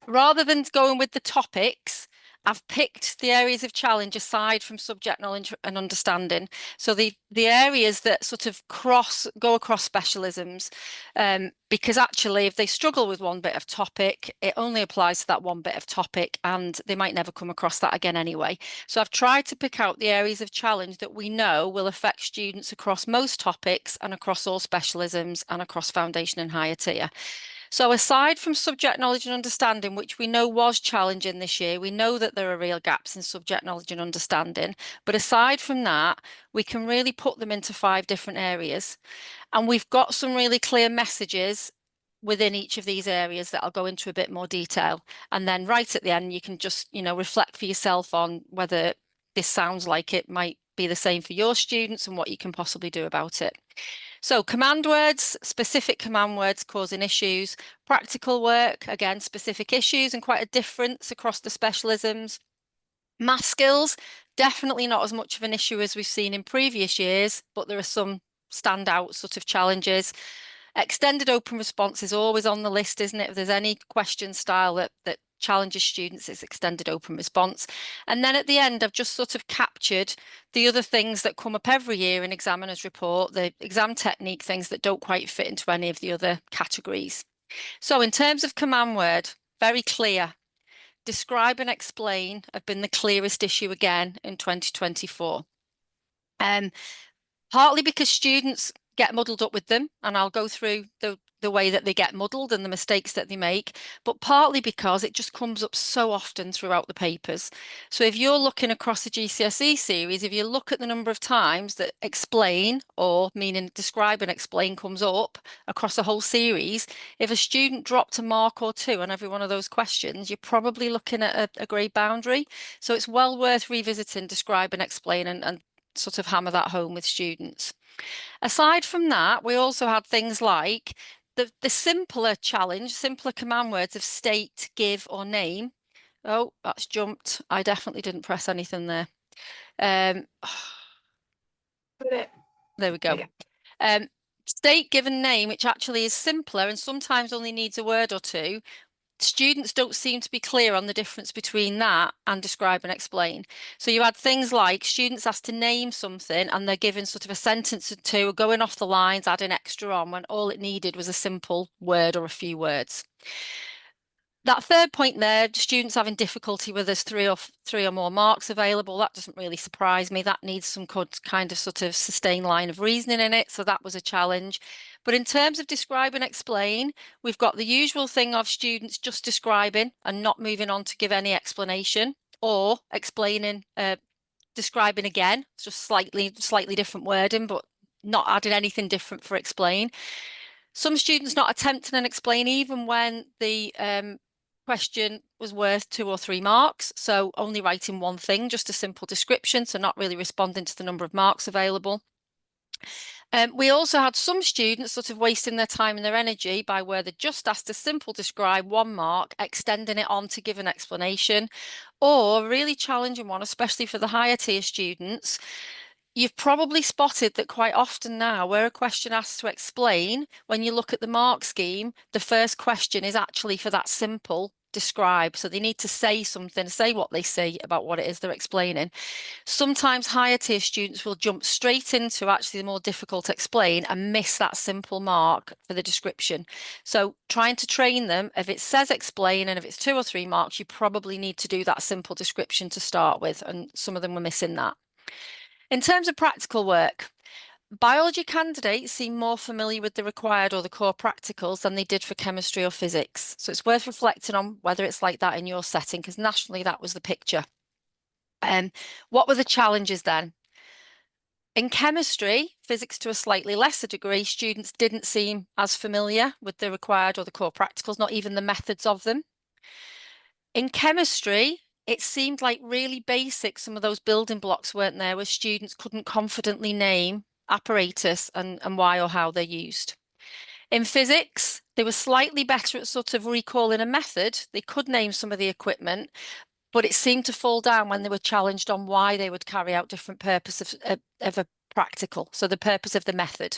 rather than going with the topics, I've picked the areas of challenge aside from subject knowledge and understanding. So the areas that sort of go across specialisms, because actually if they struggle with one bit of topic, it only applies to that one bit of topic and they might never come across that again anyway. So I've tried to pick out the areas of challenge that we know will affect students across most topics and across all specialisms and across foundation and higher tier. So aside from subject knowledge and understanding, which we know was challenging this year, we know that there are real gaps in subject knowledge and understanding. But aside from that, we can really put them into 5 different areas. And we've got some really clear messages within each of these areas that I'll go into a bit more detail. And then right at the end, you can just, reflect for yourself on whether this sounds like it might be the same for your students and what you can possibly do about it. So command words, specific command words causing issues, practical work, again, specific issues and quite a difference across the specialisms. Math skills, definitely not as much of an issue as we've seen in previous years, but there are some standout sort of challenges. Extended open response is always on the list, isn't it? If there's any question style that challenges students, it's extended open response. And then at the end, I've just sort of captured the other things that come up every year in examiners report, the exam technique things that don't quite fit into any of the other categories. So in terms of command word, very clear. Describe and explain have been the clearest issue again in 2024. Partly because students get muddled up with them, and I'll go through the way that they get muddled and the mistakes that they make, but partly because it just comes up so often throughout the papers. So if you're looking across the GCSE series, if you look at the number of times that explain, or meaning describe and explain, comes up across the whole series, if a student dropped a mark or 2 on every one of those questions, you're probably looking at a grade boundary. So it's well worth revisiting describe and explain and sort of hammer that home with students. Aside from that, we also had things like the simpler challenge, simpler command words of state, give, or name. Oh, that's jumped. I definitely didn't press anything there. There we go. State, give, and name, which actually is simpler and sometimes only needs a word or 2. Students don't seem to be clear on the difference between that and describe and explain. So you had things like students asked to name something and they're given sort of a sentence or 2, going off the lines, adding extra on when all it needed was a simple word or a few words. That third point there, students having difficulty with there's three or more marks available, that doesn't really surprise me. That needs some kind of sort of sustained line of reasoning in it. So that was a challenge. But in terms of describe and explain, we've got the usual thing of students just describing and not moving on to give any explanation, or explaining, describing again. It's just slightly different wording, but not adding anything different for explain. Some students not attempting and explain even when the question was worth 2 or 3 marks. So only writing one thing, just a simple description. So not really responding to the number of marks available. We also had some students sort of wasting their time and their energy by where they just asked to simple describe 1 mark, extending it on to give an explanation, or really challenging one, especially for the higher tier students. You've probably spotted that quite often now, where a question asks to explain, when you look at the mark scheme, the first question is actually for that simple describe. So they need to say something, say what they see about what it is they're explaining. Sometimes higher tier students will jump straight into actually the more difficult explain and miss that simple mark for the description. So trying to train them, if it says explain and if it's 2 or 3 marks, you probably need to do that simple description to start with. And some of them were missing that. In terms of practical work, biology candidates seem more familiar with the required or the core practicals than they did for chemistry or physics. So it's worth reflecting on whether it's like that in your setting, because nationally that was the picture. What were the challenges then? In chemistry, physics to a slightly lesser degree, students didn't seem as familiar with the required or the core practicals, not even the methods of them. In chemistry, it seemed like really basic, some of those building blocks weren't there, where students couldn't confidently name apparatus and why or how they're used. In physics, they were slightly better at sort of recalling a method. They could name some of the equipment, but it seemed to fall down when they were challenged on why they would carry out different purposes of a practical, so the purpose of the method.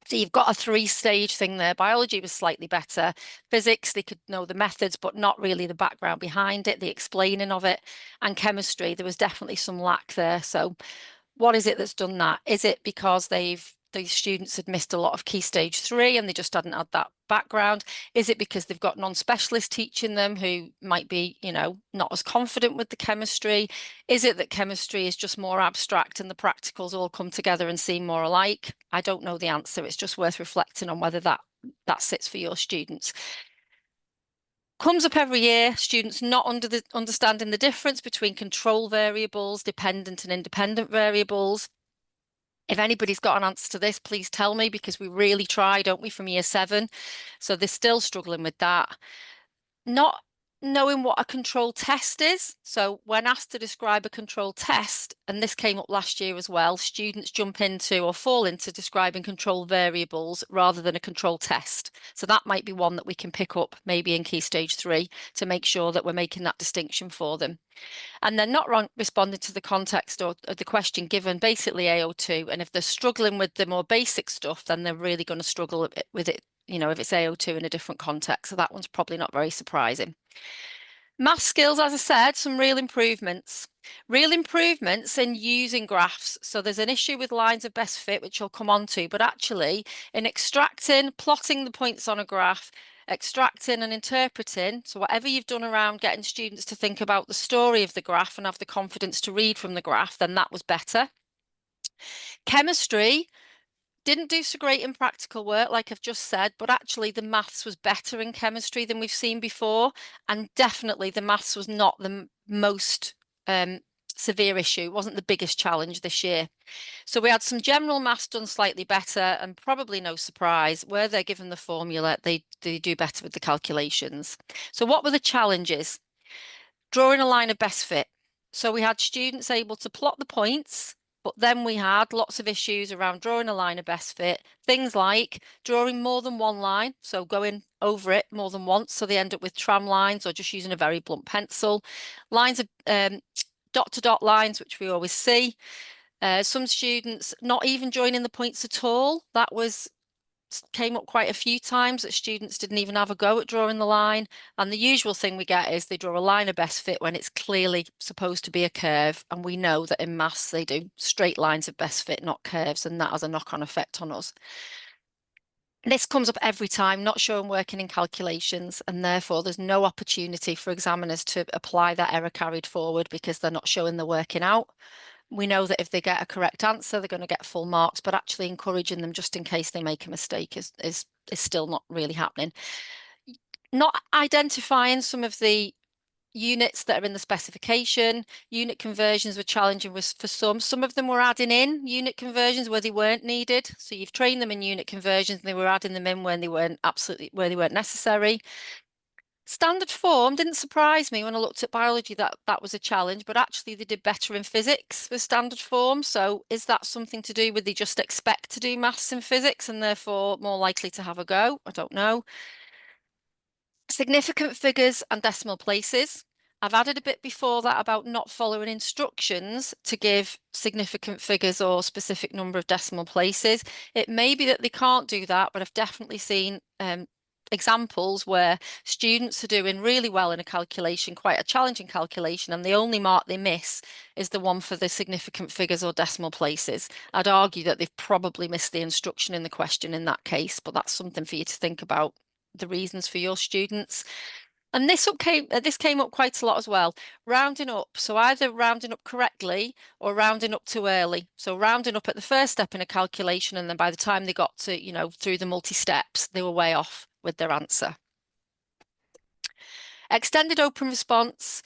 So you've got a three-stage thing there. Biology was slightly better. Physics, they could know the methods, but not really the background behind it, the explaining of it. And chemistry, there was definitely some lack there. So what is it that's done that? Is it because these students had missed a lot of key stage 3 and they just hadn't had that background? Is it because they've got non-specialists teaching them who might be, not as confident with the chemistry? Is it that chemistry is just more abstract and the practicals all come together and seem more alike? I don't know the answer. It's just worth reflecting on whether that sits for your students. Comes up every year, students not understanding the difference between control variables, dependent and independent variables. If anybody's got an answer to this, please tell me, because we really try, don't we, from year 7? So they're still struggling with that. Not knowing what a control test is. So when asked to describe a control test, and this came up last year as well, students jump into or fall into describing control variables rather than a control test. So that might be one that we can pick up maybe in key stage 3 to make sure that we're making that distinction for them. And they're not responding to the context or the question given, basically AO2. And if they're struggling with the more basic stuff, then they're really going to struggle with it, if it's AO2 in a different context. So that one's probably not very surprising. Math skills, as I said, some real improvements. Real improvements in using graphs. So there's an issue with lines of best fit, which I'll come on to, but actually in extracting, plotting the points on a graph, extracting and interpreting. So whatever you've done around getting students to think about the story of the graph and have the confidence to read from the graph, then that was better. Chemistry, didn't do so great in practical work, like I've just said, but actually the maths was better in chemistry than we've seen before. And definitely the maths was not the most severe issue. It wasn't the biggest challenge this year. So we had some general maths done slightly better, and probably no surprise, where they're given the formula, they do better with the calculations. So what were the challenges? Drawing a line of best fit. So we had students able to plot the points, but then we had lots of issues around drawing a line of best fit. Things like drawing more than one line, so going over it more than once, so they end up with tram lines or just using a very blunt pencil. Lines of dot-to-dot lines, which we always see. Some students not even joining the points at all. That came up quite a few times, that students didn't even have a go at drawing the line. And the usual thing we get is they draw a line of best fit when it's clearly supposed to be a curve. And we know that in maths, they do straight lines of best fit, not curves, and that has a knock-on effect on us. This comes up every time, not showing working in calculations, and therefore there's no opportunity for examiners to apply that error carried forward because they're not showing the working out. We know that if they get a correct answer, they're going to get full marks, but actually encouraging them just in case they make a mistake is still not really happening. Not identifying some of the units that are in the specification. Unit conversions were challenging for some. Some of them were adding in unit conversions where they weren't needed. So you've trained them in unit conversions and they were adding them in when they weren't necessary. Standard form didn't surprise me when I looked at biology that was a challenge, but actually they did better in physics with standard form. So is that something to do with they just expect to do maths and physics and therefore more likely to have a go? I don't know. Significant figures and decimal places. I've added a bit before that about not following instructions to give significant figures or specific number of decimal places. It may be that they can't do that, but I've definitely seen examples where students are doing really well in a calculation, quite a challenging calculation, and the only mark they miss is the one for the significant figures or decimal places. I'd argue that they've probably missed the instruction in the question in that case, but that's something for you to think about, the reasons for your students. And this came up quite a lot as well. Rounding up, so either rounding up correctly or rounding up too early. So rounding up at the first step in a calculation, and then by the time they got to, through the multi-steps, they were way off with their answer. Extended open response.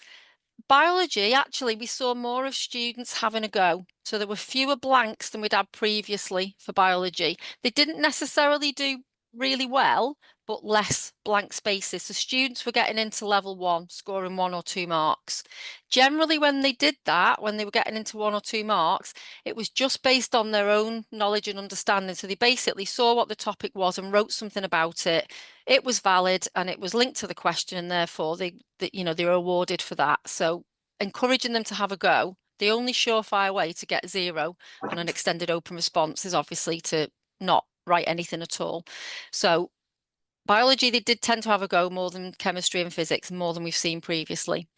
Biology, actually, we saw more of students having a go. So there were fewer blanks than we'd had previously for biology. They didn't necessarily do really well, but less blank spaces. So students were getting into level 1, scoring 1 or 2 marks. Generally, when they did that, when they were getting into 1 or 2 marks, it was just based on their own knowledge and understanding. So they basically saw what the topic was and wrote something about it. It was valid and it was linked to the question, and therefore they were awarded for that. So encouraging them to have a go. The only surefire way to get 0 on an extended open response is obviously to not write anything at all. So biology, they did tend to have a go more than chemistry and physics, more than we've seen previously.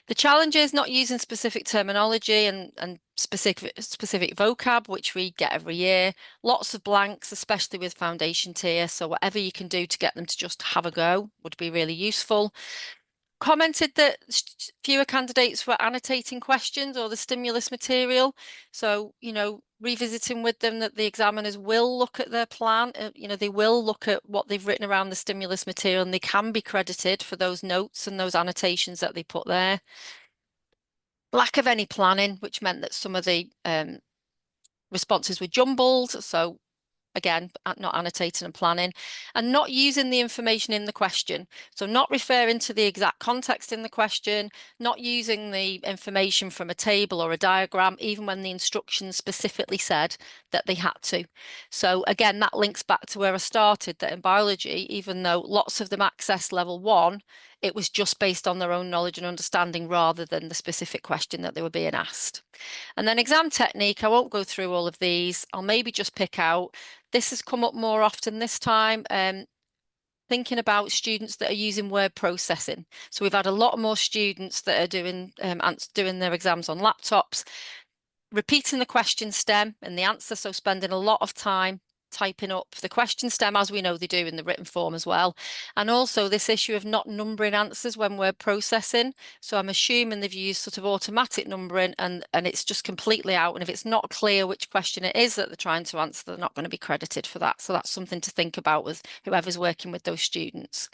The challenge is not using specific terminology and specific vocab, which we get every year. Lots of blanks, especially with foundation tier. So whatever you can do to get them to just have a go would be really useful. Commented that fewer candidates were annotating questions or the stimulus material. So, revisiting with them that the examiners will look at their plan. They will look at what they've written around the stimulus material, and they can be credited for those notes and those annotations that they put there. Lack of any planning, which meant that some of the responses were jumbled. So again, not annotating and planning, and not using the information in the question. So not referring to the exact context in the question, not using the information from a table or a diagram, even when the instructions specifically said that they had to. So again, that links back to where I started, that in biology, even though lots of them accessed level 1, it was just based on their own knowledge and understanding rather than the specific question that they were being asked. And then exam technique, I won't go through all of these. I'll maybe just pick out, this has come up more often this time, thinking about students that are using word processing. So we've had a lot more students that are doing their exams on laptops, repeating the question stem and the answer, so spending a lot of time typing up the question stem, as we know they do in the written form as well. And also this issue of not numbering answers when word processing. So I'm assuming they've used sort of automatic numbering and it's just completely out. And if it's not clear which question it is that they're trying to answer, they're not going to be credited for that. So that's something to think about with whoever's working with those students.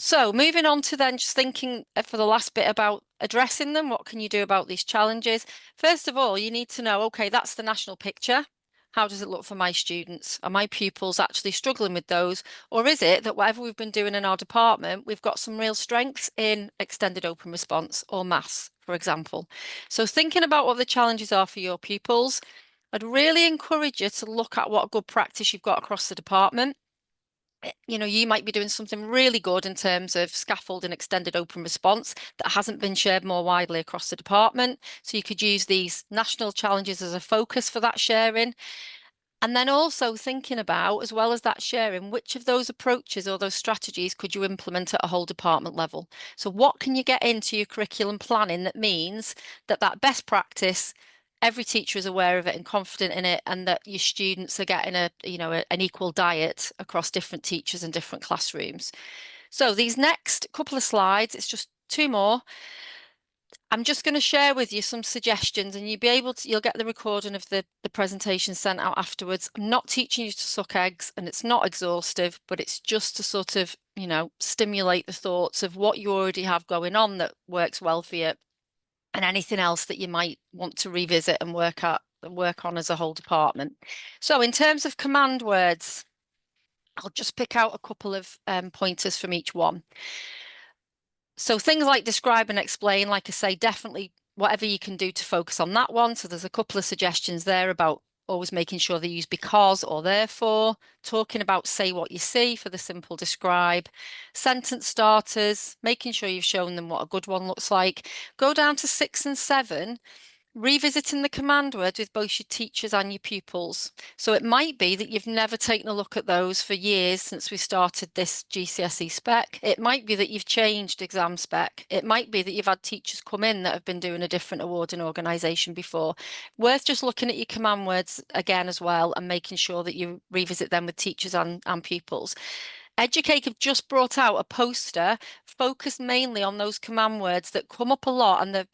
So moving on to then just thinking for the last bit about addressing them, what can you do about these challenges? First of all, you need to know, okay, that's the national picture. How does it look for my students? Are my pupils actually struggling with those? Or is it that whatever we've been doing in our department, we've got some real strengths in extended open response or maths, for example? So thinking about what the challenges are for your pupils, I'd really encourage you to look at what good practice you've got across the department. You might be doing something really good in terms of scaffolding extended open response that hasn't been shared more widely across the department. So you could use these national challenges as a focus for that sharing. And then also thinking about, as well as that sharing, which of those approaches or those strategies could you implement at a whole department level? So what can you get into your curriculum planning that means that best practice, every teacher is aware of it and confident in it, and that your students are getting an equal diet across different teachers and different classrooms. So these next couple of slides, it's just 2 more. I'm just going to share with you some suggestions, and you'll get the recording of the presentation sent out afterwards. I'm not teaching you to suck eggs, and it's not exhaustive, but it's just to sort of, stimulate the thoughts of what you already have going on that works well for you, and anything else that you might want to revisit and work on as a whole department. So in terms of command words, I'll just pick out a couple of pointers from each one. So things like describe and explain, like I say, definitely whatever you can do to focus on that one. So there's a couple of suggestions there about always making sure they use because or therefore, talking about say what you see for the simple describe, sentence starters, making sure you've shown them what a good one looks like. Go down to 6 and 7. Revisiting the command word with both your teachers and your pupils. So it might be that you've never taken a look at those for years since we started this GCSE spec. It might be that you've changed exam spec. It might be that you've had teachers come in that have been doing a different awarding organisation before. Worth just looking at your command words again as well and making sure that you revisit them with teachers and pupils. Educake have just brought out a poster focused mainly on those command words that come up a lot and that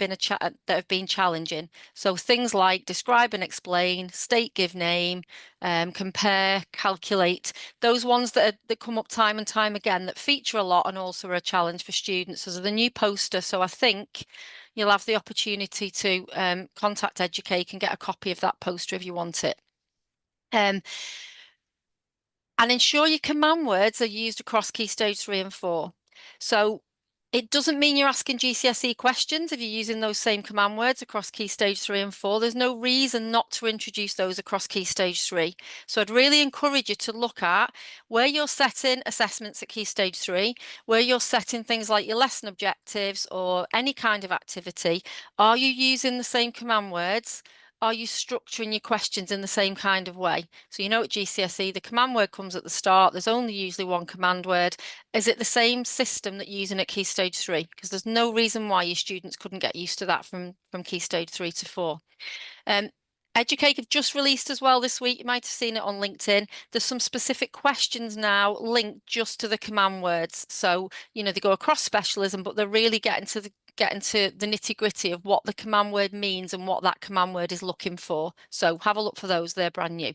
have been challenging. So things like describe and explain, state, give name, compare, calculate, those ones that come up time and time again that feature a lot and also are a challenge for students. So the new poster. So I think you'll have the opportunity to contact Educake and get a copy of that poster if you want it. And ensure your command words are used across Key Stage 3 and 4. So it doesn't mean you're asking GCSE questions if you're using those same command words across Key Stage 3 and 4. There's no reason not to introduce those across Key Stage 3. So I'd really encourage you to look at where you're setting assessments at Key Stage 3, where you're setting things like your lesson objectives or any kind of activity. Are you using the same command words? are you structuring your questions in the same kind of way? So you know at GCSE, the command word comes at the start. There's only usually one command word. Is it the same system that you're using at Key Stage 3? Because there's no reason why your students couldn't get used to that from Key Stage 3 to 4. Educake have just released as well this week. You might have seen it on LinkedIn. There's some specific questions now linked just to the command words. So, you know, they go across specialism, but they're really getting to the nitty-gritty of what the command word means and what that command word is looking for. So have a look for those. They're brand new.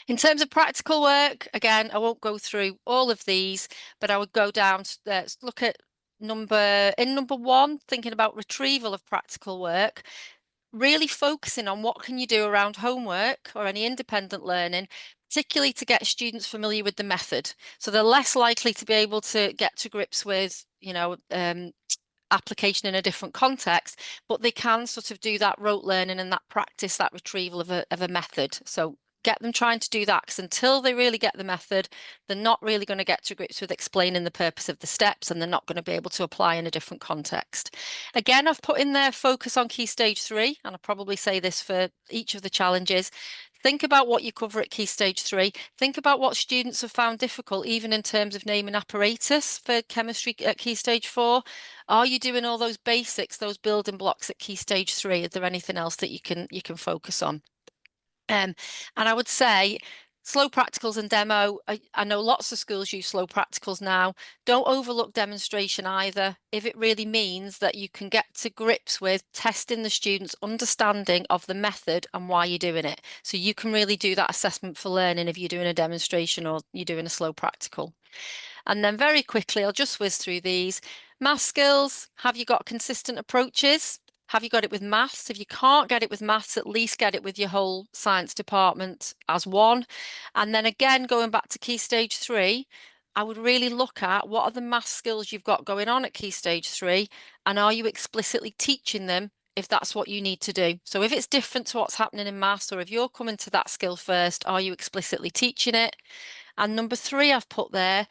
In terms of practical work, again, I won't go through all of these, but I would go down to look at number 1, thinking about retrieval of practical work. Really focusing on what can you do around homework or any independent learning, particularly to get students familiar with the method. So they're less likely to be able to get to grips with, you know, application in a different context, but they can sort of do that rote learning and that practice, that retrieval of a method. So get them trying to do that, because until they really get the method, they're not really going to get to grips with explaining the purpose of the steps, and they're not going to be able to apply in a different context. Again, I've put in there focus on Key Stage 3, and I'll probably say this for each of the challenges. Think about what you cover at Key Stage 3. Think about what students have found difficult, even in terms of naming apparatus for chemistry at Key Stage 4. Are you doing all those basics, those building blocks at Key Stage 3? Is there anything else that you can focus on? And I would say slow practicals and demo. I know lots of schools use slow practicals now. Don't overlook demonstration either, if it really means that you can get to grips with testing the students' understanding of the method and why you're doing it. So you can really do that assessment for learning if you're doing a demonstration or you're doing a slow practical. And then very quickly, I'll just whiz through these. Math skills, have you got consistent approaches? Have you got it with maths? If you can't get it with maths, at least get it with your whole science department as one. And then again, going back to Key Stage 3, I would really look at what are the math skills you've got going on at Key Stage 3, and are you explicitly teaching them if that's what you need to do? So if it's different to what's happening in maths, or if you're coming to that skill first, are you explicitly teaching it? And number 3, I've put there,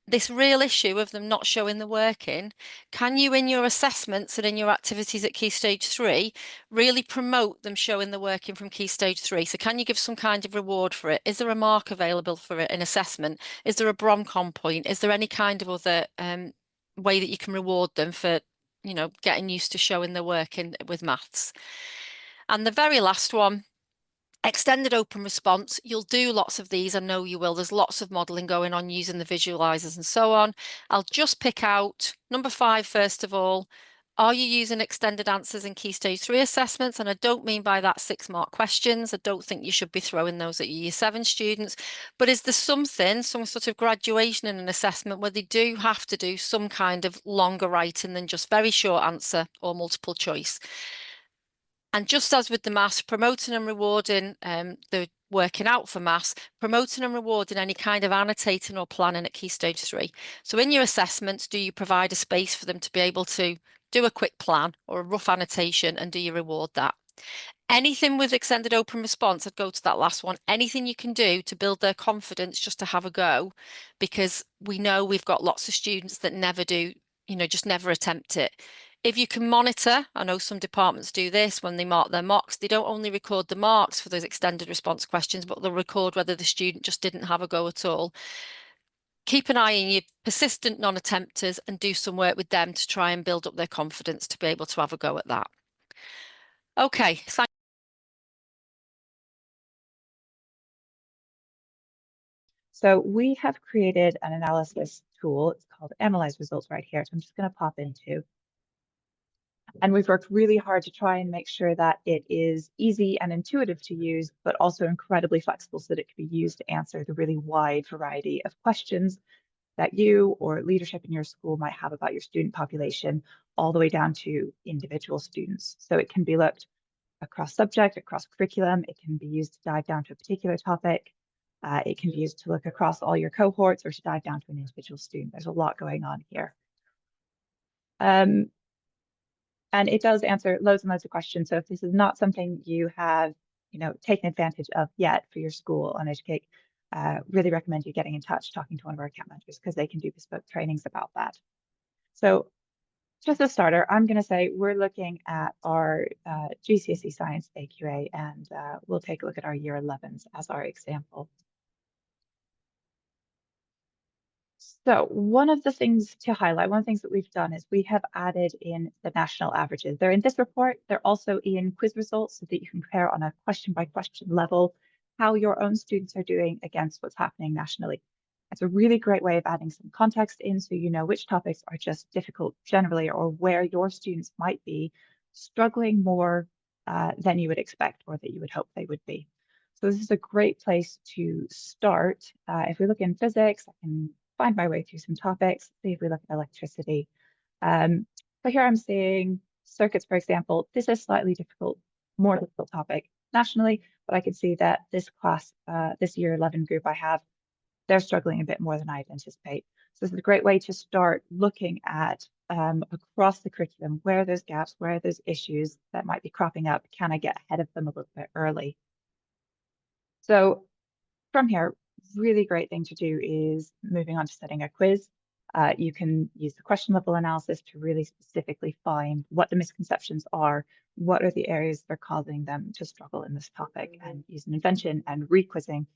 this real issue of them not showing the work in. Can you, in your assessments and in your activities at Key Stage 3, really promote them showing the work in from Key Stage 3? So can you give some kind of reward for it? Is there a mark available for it in assessment? Is there a Bromcom point? Is there any kind of other way that you can reward them for, you know, getting used to showing their work in with maths? And the very last one, extended open response. You'll do lots of these. I know you will. There's lots of modeling going on using the visualizers and so on. I'll just pick out number 5, first of all. Are you using extended answers in Key Stage 3 assessments? And I don't mean by that 6-mark questions. I don't think you should be throwing those at your Year 7 students. But is there something, some sort of graduation in an assessment where they do have to do some kind of longer writing than just very short answer or multiple choice? And just as with the maths, promoting and rewarding the working out for maths, promoting and rewarding any kind of annotating or planning at Key Stage 3. So in your assessments, do you provide a space for them to be able to do a quick plan or a rough annotation, and do you reward that? Anything with extended open response, I'd go to that last one. Anything you can do to build their confidence just to have a go, because we know we've got lots of students that never do, you know, just never attempt it. If you can monitor, I know some departments do this when they mark their mocks, they don't only record the marks for those extended response questions, but they'll record whether the student just didn't have a go at all. Keep an eye on your persistent non-attempters and do some work with them to try and build up their confidence to be able to have a go at that. Okay, thank So we have created an analysis tool. It's called Analyze Results right here. So I'm just going to pop into. And we've worked really hard to try and make sure that it is easy and intuitive to use, but also incredibly flexible so that it can be used to answer the really wide variety of questions that you or leadership in your school might have about your student population, all the way down to individual students. So it can be looked across subject, across curriculum. It can be used to dive down to a particular topic. It can be used to look across all your cohorts or to dive down to an individual student. There's a lot going on here. And it does answer loads and loads of questions. So if this is not something you have, you know, taken advantage of yet for your school on Educake, really recommend you getting in touch, talking to one of our account managers, because they can do bespoke trainings about that. So just a starter, I'm going to say we're looking at our GCSE Science AQA, and we'll take a look at our Year 11s as our example. So one of the things to highlight, one of the things that we've done is we have added in the national averages. They're in this report. They're also in quiz results so that you can compare on a question by question level how your own students are doing against what's happening nationally. It's a really great way of adding some context in so you know which topics are just difficult generally or where your students might be struggling more than you would expect or that you would hope they would be. So this is a great place to start. If we look in physics, I can find my way through some topics. See if we look at electricity. So here I'm seeing circuits, for example. This is slightly difficult, more difficult topic nationally, but I can see that this class, this year 11 group I have, they're struggling a bit more than I'd anticipate. So this is a great way to start looking at across the curriculum, where there's gaps, where there's issues that might be cropping up. Can I get ahead of them a little bit early? So from here, really great thing to do is moving on to setting a quiz. You can use the question level analysis to really specifically find what the misconceptions are, what are the areas that are causing them to struggle in this topic, and use an intervention and re-quizzing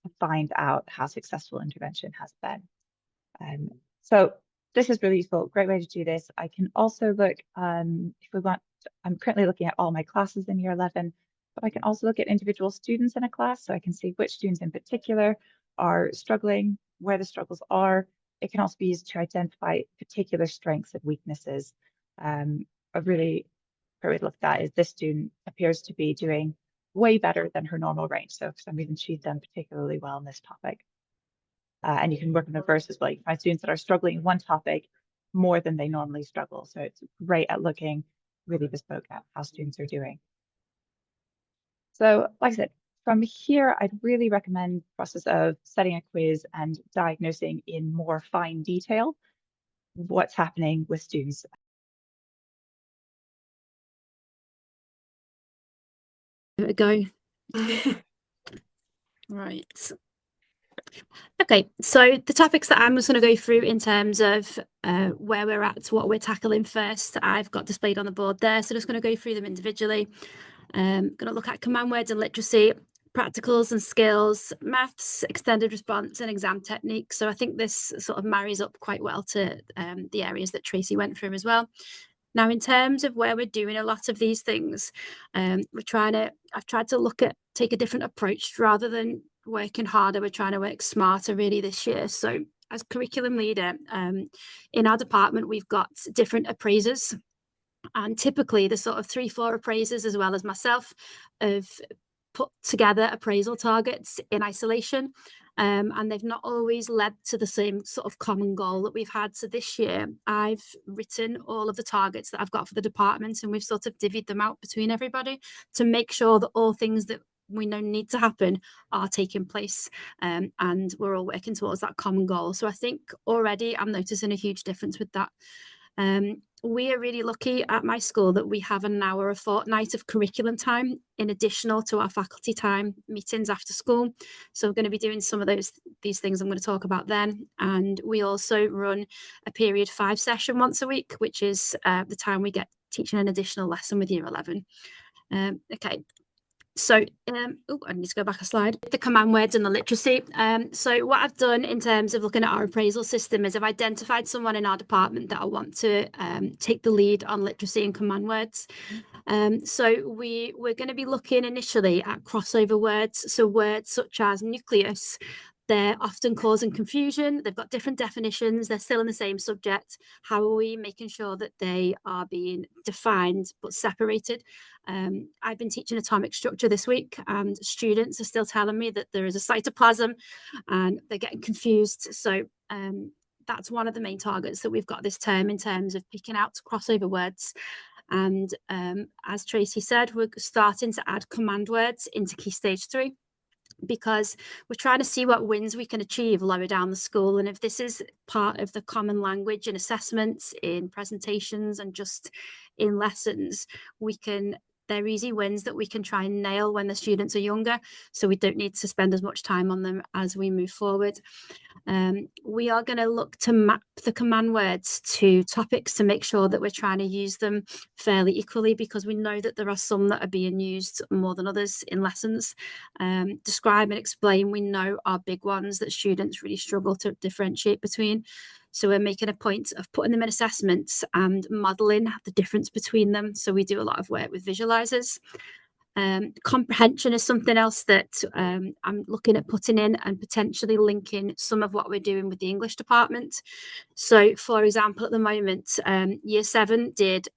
to find out how successful intervention has been. So this is really useful, great way to do this. I can also look, if we want, I'm currently looking at all my classes in year 11, but I can also look at individual students in a class, so I can see which students in particular are struggling, where the struggles are. It can also be used to identify particular strengths and weaknesses. A really great way to look at that is this student appears to be doing way better than her normal range. So for some reason, she's done particularly well in this topic. And you can work in reverse as well. You can find students that are struggling in one topic more than they normally struggle. So it's great at looking really bespoke at how students are doing. So like I said, from here, I'd really recommend the process of setting a quiz and diagnosing in more fine detail what's happening with students. There we go. Right. Okay, so the topics that I'm just going to go through in terms of where we're at, what we're tackling first, I've got displayed on the board there. So just going to go through them individually. Going to look at command words and literacy, practicals and skills, maths, extended response and exam techniques. So I think this sort of marries up quite well to the areas that Tracey went through as well. Now, in terms of where we're doing a lot of these things, I've tried to take a different approach rather than working harder. We're trying to work smarter really this year. So as curriculum leader, in our department, we've got different appraisers. And typically the sort of 3-4 appraisers, as well as myself, have put together appraisal targets in isolation. And they've not always led to the same sort of common goal that we've had. So this year, I've written all of the targets that I've got for the department, and we've sort of divvied them out between everybody to make sure that all things that we know need to happen are taking place, and we're all working towards that common goal. So I think already I'm noticing a huge difference with that. We are really lucky at my school that we have an hour a fortnight of curriculum time in additional to our faculty time meetings after school. So we're going to be doing some of these things I'm going to talk about then. And we also run a period 5 session once a week, which is the time we get teaching an additional lesson with year 11. Okay. So, I need to go back a slide. The command words and the literacy. So what I've done in terms of looking at our appraisal system is I've identified someone in our department that I want to take the lead on literacy and command words. So we're going to be looking initially at crossover words. So words such as nucleus, they're often causing confusion. They've got different definitions. They're still in the same subject. How are we making sure that they are being defined but separated? I've been teaching atomic structure this week, and students are still telling me that there is a cytoplasm and they're getting confused. So that's one of the main targets that we've got this term in terms of picking out crossover words. And as Tracey said, we're starting to add command words into Key Stage 3. Because we're trying to see what wins we can achieve lower down the school. And if this is part of the common language in assessments, in presentations, and just in lessons, they're easy wins that we can try and nail when the students are younger. So we don't need to spend as much time on them as we move forward. We are going to look to map the command words to topics to make sure that we're trying to use them fairly equally, because we know that there are some that are being used more than others in lessons. Describe and explain, we know, are big ones that students really struggle to differentiate between. So we're making a point of putting them in assessments and modelling the difference between them. So we do a lot of work with visualisers. Comprehension is something else that I'm looking at putting in and potentially linking some of what we're doing with the English department. So, for example, at the moment, Year 7 did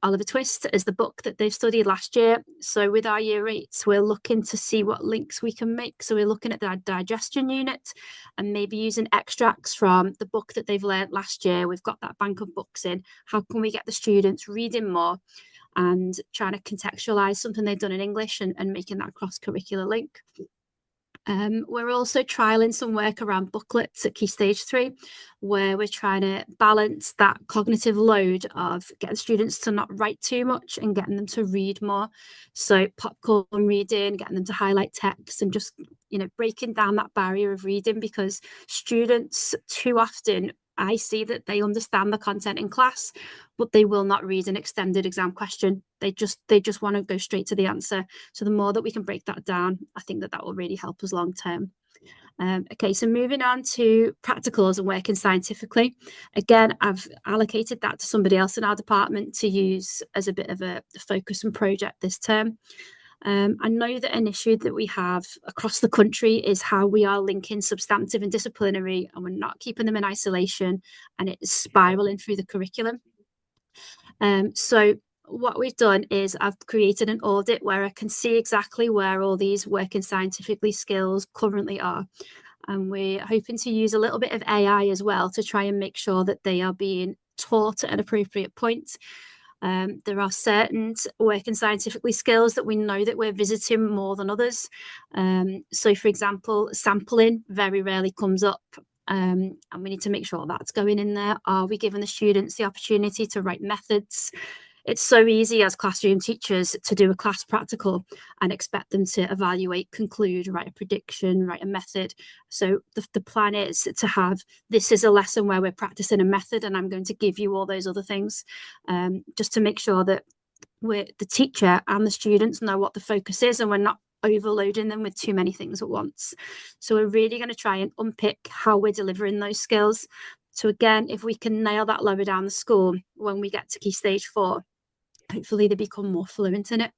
Oliver Twist as the book that they've studied last year. So with our Year 8s, we're looking to see what links we can make. So we're looking at the digestion unit and maybe using extracts from the book that they've learned last year. We've got that bank of books in. How can we get the students reading more and trying to contextualize something they've done in English and making that cross-curricular link? We're also trialing some work around booklets at Key Stage 3, where we're trying to balance that cognitive load of getting students to not write too much and getting them to read more. So popcorn reading, getting them to highlight text, and just, you know, breaking down that barrier of reading, because students too often, I see that they understand the content in class, but they will not read an extended exam question. They just want to go straight to the answer. So the more that we can break that down, I think that will really help us long term. Okay, so moving on to practicals and working scientifically. Again, I've allocated that to somebody else in our department to use as a bit of a focus and project this term. I know that an issue that we have across the country is how we are linking substantive and disciplinary, and we're not keeping them in isolation, and it's spiraling through the curriculum. So what we've done is I've created an audit where I can see exactly where all these working scientifically skills currently are. And we're hoping to use a little bit of AI as well to try and make sure that they are being taught at an appropriate point. There are certain working scientifically skills that we know that we're visiting more than others. So, for example, sampling very rarely comes up. And we need to make sure that's going in there. Are we giving the students the opportunity to write methods? It's so easy as classroom teachers to do a class practical and expect them to evaluate, conclude, write a prediction, write a method. So the plan is to have, this is a lesson where we're practicing a method, and I'm going to give you all those other things, just to make sure that the teacher and the students know what the focus is, and we're not overloading them with too many things at once. So we're really going to try and unpick how we're delivering those skills. So again, if we can nail that lower down the school, when we get to Key Stage 4, hopefully they become more fluent in it.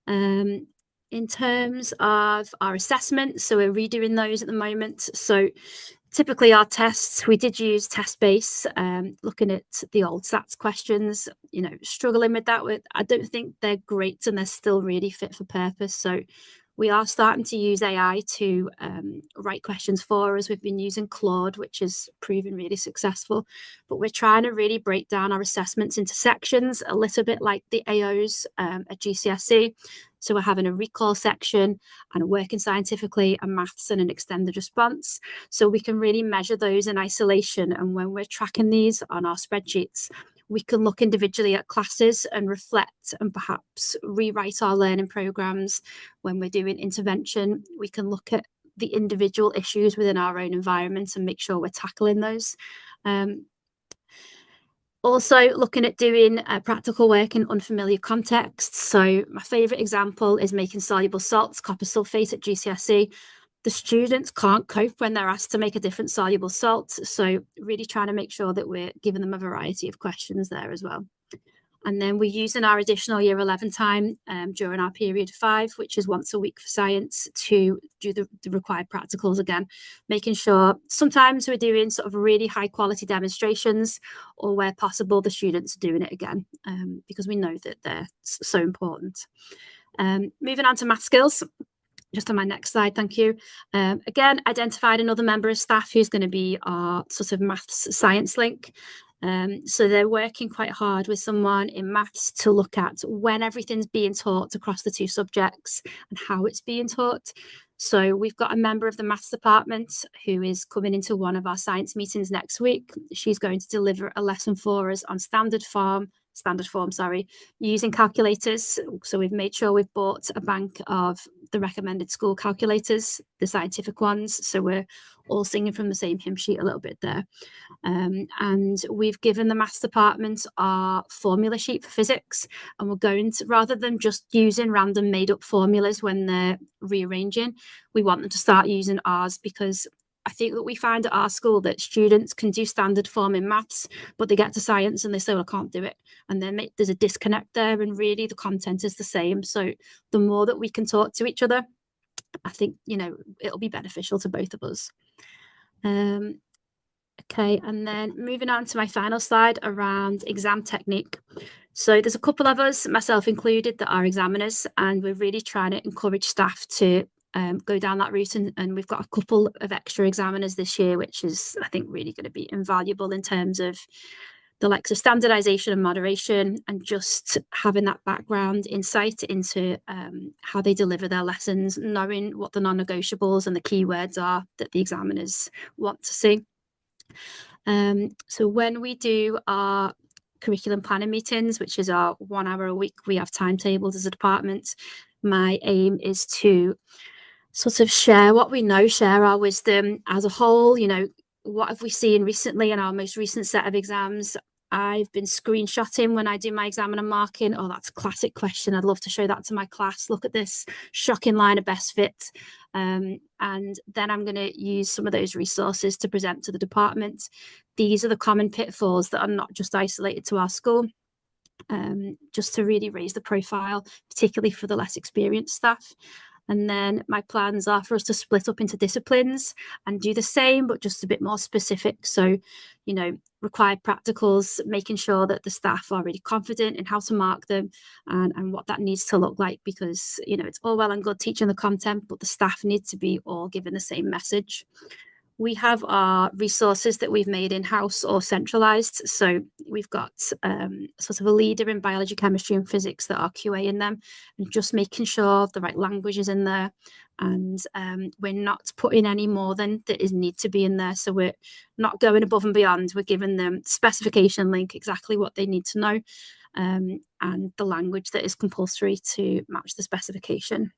In terms of our assessments, so we're redoing those at the moment. So typically our tests, we did use test-based, looking at the old SATs questions, you know, struggling with that. I don't think they're great, and they're still really fit for purpose. So we are starting to use AI to write questions for us. We've been using Claude, which has proven really successful, but we're trying to really break down our assessments into sections, a little bit like the AOs at GCSE. So we're having a recall section and a working scientifically, a maths and an extended response. So we can really measure those in isolation. And when we're tracking these on our spreadsheets, we can look individually at classes and reflect and perhaps rewrite our learning programs. When we're doing intervention, we can look at the individual issues within our own environment and make sure we're tackling those. Also looking at doing practical work in unfamiliar contexts. So my favourite example is making soluble salts, copper sulfate at GCSE. The students can't cope when they're asked to make a different soluble salt. So really trying to make sure that we're giving them a variety of questions there as well. And then we're using our additional Year 11 time during our period 5, which is once a week for science, to do the required practicals again, making sure sometimes we're doing sort of really high quality demonstrations, or where possible, the students are doing it again, because we know that they're so important. Moving on to math skills. Just on my next slide, thank you. Again, identified another member of staff who's going to be our sort of maths science link. So they're working quite hard with someone in maths to look at when everything's being taught across the 2 subjects and how it's being taught. So we've got a member of the maths department who is coming into one of our science meetings next week. She's going to deliver a lesson for us on standard form, standard form, sorry, using calculators. So we've made sure we've bought a bank of the recommended school calculators, the scientific ones. So we're all singing from the same hymn sheet a little bit there. And we've given the maths department our formula sheet for physics, and we're going to, rather than just using random made up formulas when they're rearranging, we want them to start using ours, because I think that we find at our school that students can do standard form in maths, but they get to science and they say, well, I can't do it. And then there's a disconnect there, and really the content is the same. So the more that we can talk to each other, I think, you know, it'll be beneficial to both of us. Okay, and then moving on to my final slide around exam technique. So there's a couple of us, myself included, that are examiners, and we're really trying to encourage staff to go down that route. And we've got a couple of extra examiners this year, which is, I think, really going to be invaluable in terms of the likes of standardization and moderation, and just having that background insight into how they deliver their lessons, knowing what the non-negotiables and the keywords are that the examiners want to see. So when we do our curriculum planning meetings, which is our 1 hour a week, we have timetables as a department. My aim is to sort of share what we know, share our wisdom as a whole. You know, what have we seen recently in our most recent set of exams? I've been screenshotting when I do my examiner marking. Oh, that's a classic question. I'd love to show that to my class. Look at this shocking line of best fit. And then I'm going to use some of those resources to present to the department. These are the common pitfalls that are not just isolated to our school, just to really raise the profile, particularly for the less experienced staff. And then my plans are for us to split up into disciplines and do the same, but just a bit more specific. So, you know, required practicals, making sure that the staff are really confident in how to mark them and what that needs to look like, because, you know, it's all well and good teaching the content, but the staff need to be all given the same message. We have our resources that we've made in-house or centralized. So we've got sort of a leader in biology, chemistry and physics that are QA in them, and just making sure the right language is in there. And we're not putting any more than that is need to be in there. So we're not going above and beyond. We're giving them specification link, exactly what they need to know, and the language that is compulsory to match the specification.